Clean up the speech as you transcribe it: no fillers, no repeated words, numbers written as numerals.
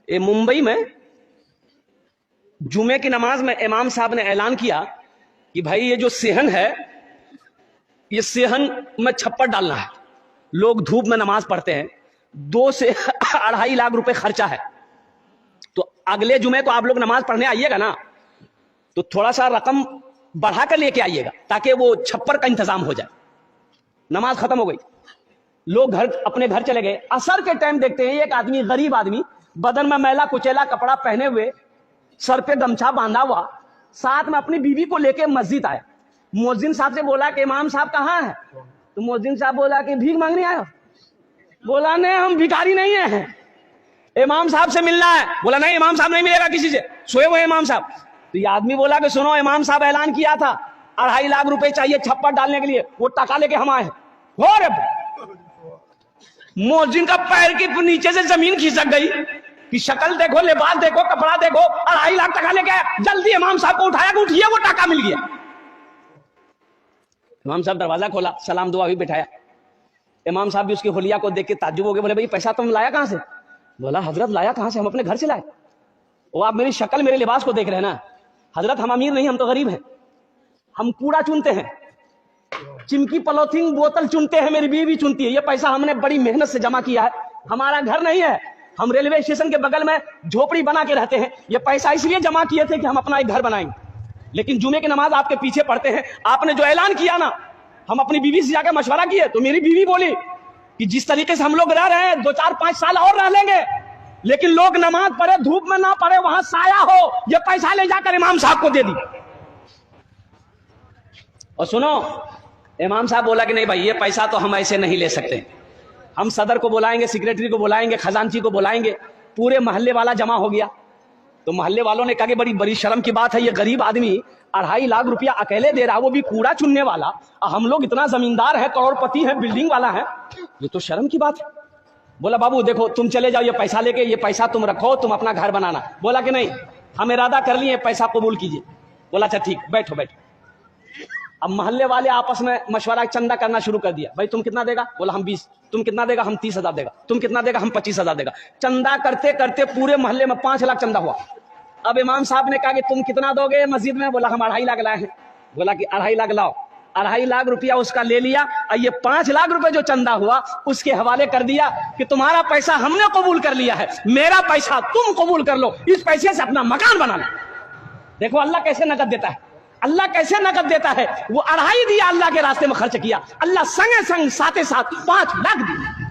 मुंबई में जुमे की नमाज में इमाम साहब ने ऐलान किया कि भाई ये जो सेहन है, ये सेहन में छप्पर डालना है। लोग धूप में नमाज पढ़ते हैं, 2 से 2.5 लाख रुपए खर्चा है। तो अगले जुमे को आप लोग नमाज पढ़ने आइएगा ना, तो थोड़ा सा रकम बढ़ा कर लेके आइएगा ताकि वो छप्पर का इंतजाम हो जाए। नमाज खत्म हो गई, लोग अपने घर चले गए। असर के टाइम देखते हैं एक आदमी, गरीब आदमी, बदन में मैला कुचैला कपड़ा पहने हुए, सर पे गमछा बांधा हुआ, साथ में अपनी बीवी को लेके मस्जिद आया। मुअज्जिन साहब से बोला कि इमाम साहब कहाँ है? तो मुअज्जिन साहब बोला कि भीख मांगने आया। बोला नहीं, हम भिखारी नहीं है, इमाम साहब से मिलना है। बोला नहीं, इमाम साहब नहीं मिलेगा किसी से, सोए हुए इमाम साहब। तो ये आदमी बोला कि सुनो, इमाम साहब ऐलान किया था 2.5 लाख रुपए चाहिए छप्पर डालने के लिए, वो टका लेके हम आए हैं। हो रे, मुअज्जिन का पैर के नीचे से जमीन खिसक गई कि शक्ल देखो, लिबास देखो, कपड़ा देखो, 2.5 लाख टका लेके आया। जल्दी इमाम साहब को उठाया कि उठिए, वो टका मिल गया। इमाम साहब दरवाजा खोला, सलाम दुआ भी बिठाया। इमाम साहब भी उसकी हुलिया को देख के ताज्जुब हो गए। बोले भाई पैसा तुम लाया कहां से? बोला हजरत लाया कहां से, हम अपने घर से लाए। वो आप मेरी शक्ल मेरे लिबास को देख रहे हैं ना हजरत, हम अमीर नहीं, हम तो गरीब हैं। हम कूड़ा चुनते हैं, चिमकी पॉलिथीन बोतल चुनते हैं, मेरी बीवी चुनती है। ये पैसा हमने बड़ी मेहनत से जमा किया है, हमारा घर नहीं है, हम रेलवे स्टेशन के बगल में झोपड़ी बना के रहते हैं। ये पैसा इसलिए जमा किए थे कि हम अपना एक घर बनाएंगे। लेकिन जुमे की नमाज आपके पीछे पढ़ते हैं। आपने जो ऐलान किया ना, हम अपनी बीवी से जाकर मशवरा किए, तो मेरी बीवी बोली कि जिस तरीके से हम लोग रह रहे हैं 2, 4, 5 साल और रह लेंगे, लेकिन लोग नमाज पढ़े, धूप में ना पढ़े, वहां साया हो, ये पैसा ले जाकर इमाम साहब को दे दी। और सुनो, इमाम साहब बोला कि नहीं भाई, ये पैसा तो हम ऐसे नहीं ले सकते, हम सदर को बुलाएंगे, सेक्रेटरी को बुलाएंगे, खजांची को बुलाएंगे। पूरे मोहल्ले वाला जमा हो गया। तो मोहल्ले वालों ने कहा कि बड़ी बड़ी शर्म की बात है, ये गरीब आदमी 2.5 लाख रुपया अकेले दे रहा, वो भी कूड़ा चुनने वाला, हम लोग इतना जमींदार है, करोड़पति है, बिल्डिंग वाला है, ये तो शर्म की बात है। बोला बाबू देखो, तुम चले जाओ ये पैसा लेके, ये पैसा तुम रखो, तुम अपना घर बनाना। बोला कि नहीं, हम इरादा कर लिए, पैसा कबूल कीजिए। बोला अच्छा ठीक, बैठो बैठो। अब मोहल्ले वाले आपस में मशवरा, चंदा करना शुरू कर दिया। भाई तुम कितना देगा? बोला हम 20। तुम कितना देगा? हम 30,000 देगा। तुम कितना देगा? हम 25,000 देगा। चंदा करते करते पूरे मोहल्ले में 5 लाख चंदा हुआ। अब इमाम साहब ने कहा कि तुम कितना दोगे मस्जिद में? बोला हम 2.5 लाख लाए हैं। बोला कि 2.5 लाख लाओ। 2.5 लाख रुपया उसका ले लिया, और ये 5 लाख रुपए जो चंदा हुआ उसके हवाले कर दिया कि तुम्हारा पैसा हमने कबूल कर लिया है, मेरा पैसा तुम कबूल कर लो, इस पैसे से अपना मकान बना लो। देखो अल्लाह कैसे नकद देता है, अल्लाह कैसे नकद देता है। वो 2.5 दिया, अल्लाह के रास्ते में खर्च किया, अल्लाह संगे संग साथे साथ 5 लाख दिया।